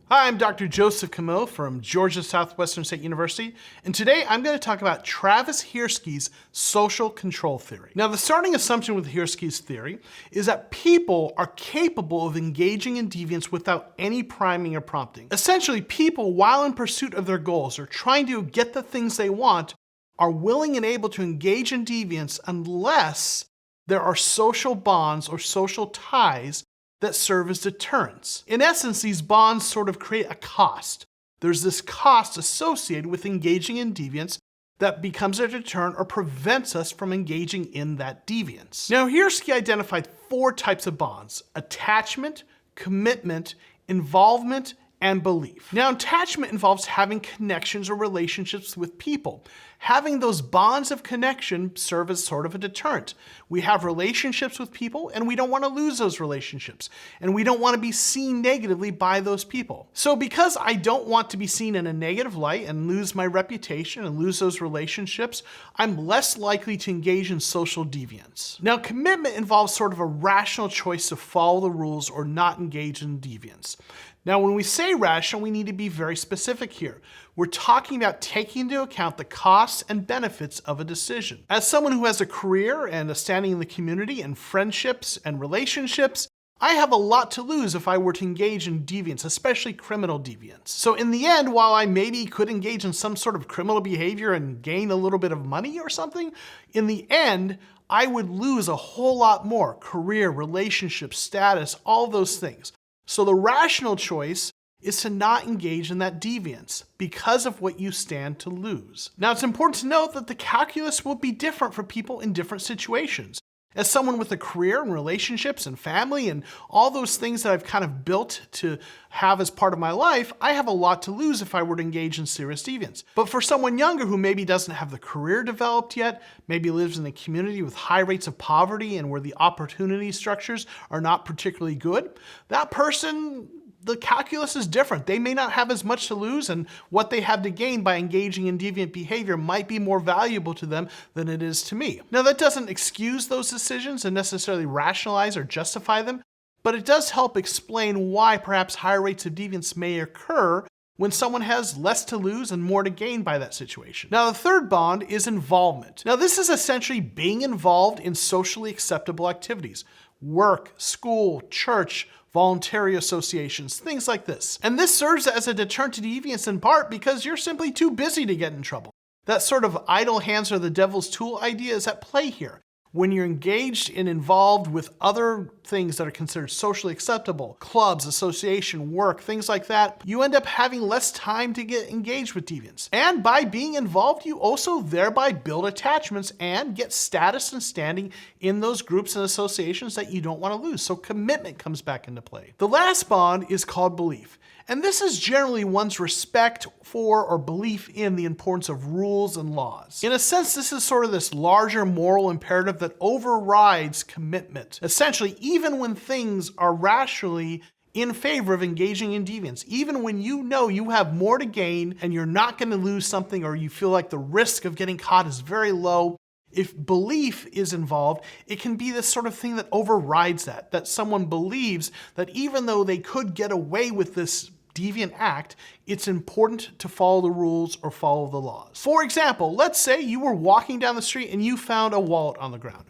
Hi, I'm Dr. Joseph Camille from Georgia Southwestern State University, and today I'm going to talk about Travis Hirschi's social control theory. Now, the starting assumption with Hirschi's theory is that people are capable of engaging in deviance without any priming or prompting. Essentially, people, while in pursuit of their goals or trying to get the things they want, are willing and able to engage in deviance unless there are social bonds or social ties that serve as deterrents. In essence, these bonds sort of create a cost. There's this cost associated with engaging in deviance that becomes a deterrent or prevents us from engaging in that deviance. Now, Hirschi identified 4 types of bonds: attachment, commitment, involvement, and belief. Now, attachment involves having connections or relationships with people. Having those bonds of connection serve as sort of a deterrent. We have relationships with people and we don't want to lose those relationships. And we don't want to be seen negatively by those people. So because I don't want to be seen in a negative light and lose my reputation and lose those relationships, I'm less likely to engage in social deviance. Now, commitment involves sort of a rational choice to follow the rules or not engage in deviance. Now, when we say rational, we need to be very specific here. We're talking about taking into account the costs and benefits of a decision. As someone who has a career and a standing in the community and friendships and relationships, I have a lot to lose if I were to engage in deviance, especially criminal deviance. So in the end, while I maybe could engage in some sort of criminal behavior and gain a little bit of money or something, in the end, I would lose a whole lot more: career, relationships, status, all those things. So the rational choice is to not engage in that deviance because of what you stand to lose. Now, it's important to note that the calculus will be different for people in different situations. As someone with a career and relationships and family and all those things that I've kind of built to have as part of my life, I have a lot to lose if I were to engage in serious deviance. But for someone younger who maybe doesn't have the career developed yet, maybe lives in a community with high rates of poverty and where the opportunity structures are not particularly good, that person, the calculus is different. They may not have as much to lose, and what they have to gain by engaging in deviant behavior might be more valuable to them than it is to me. Now, that doesn't excuse those decisions and necessarily rationalize or justify them, but it does help explain why perhaps higher rates of deviance may occur when someone has less to lose and more to gain by that situation. Now, the third bond is involvement. Now, this is essentially being involved in socially acceptable activities: work, school, church, voluntary associations, things like this. And this serves as a deterrent to deviance in part because you're simply too busy to get in trouble. That sort of idle hands are the devil's tool idea is at play here. When you're engaged and involved with other things that are considered socially acceptable, clubs, association, work, things like that, you end up having less time to get engaged with deviance. And by being involved, you also thereby build attachments and get status and standing in those groups and associations that you don't want to lose. So commitment comes back into play. The last bond is called belief. And this is generally one's respect for or belief in the importance of rules and laws. In a sense, this is sort of this larger moral imperative that overrides commitment. Essentially, even when things are rationally in favor of engaging in deviance, even when you know you have more to gain and you're not going to lose something, or you feel like the risk of getting caught is very low, if belief is involved, it can be this sort of thing that overrides that someone believes that even though they could get away with this deviant act, it's important to follow the rules or follow the laws. For example, let's say you were walking down the street and you found a wallet on the ground.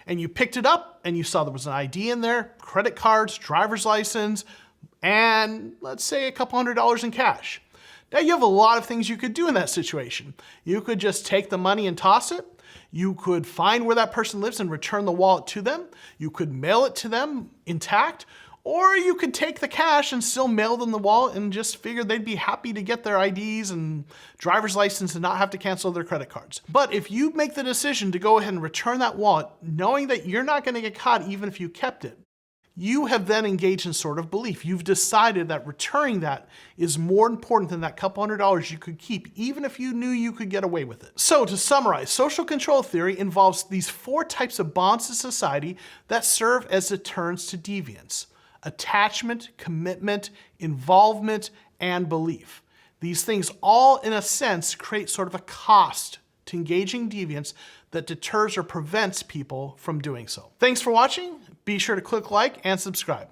And you picked it up and you saw there was an ID in there, credit cards, driver's license, and let's say a couple $100s in cash. Now, you have a lot of things you could do in that situation. You could just take the money and toss it. You could find where that person lives and return the wallet to them. You could mail it to them intact. Or you could take the cash and still mail them the wallet and just figure they'd be happy to get their IDs and driver's license and not have to cancel their credit cards. But if you make the decision to go ahead and return that wallet, knowing that you're not going to get caught even if you kept it, you have then engaged in sort of belief. You've decided that returning that is more important than that couple $100s you could keep, even if you knew you could get away with it. So to summarize, social control theory involves these 4 types of bonds in society that serve as deterrents to deviance: attachment, commitment, involvement, and belief. These things all, in a sense, create sort of a cost to engaging deviance that deters or prevents people from doing so. Thanks for watching. Be sure to click like and subscribe.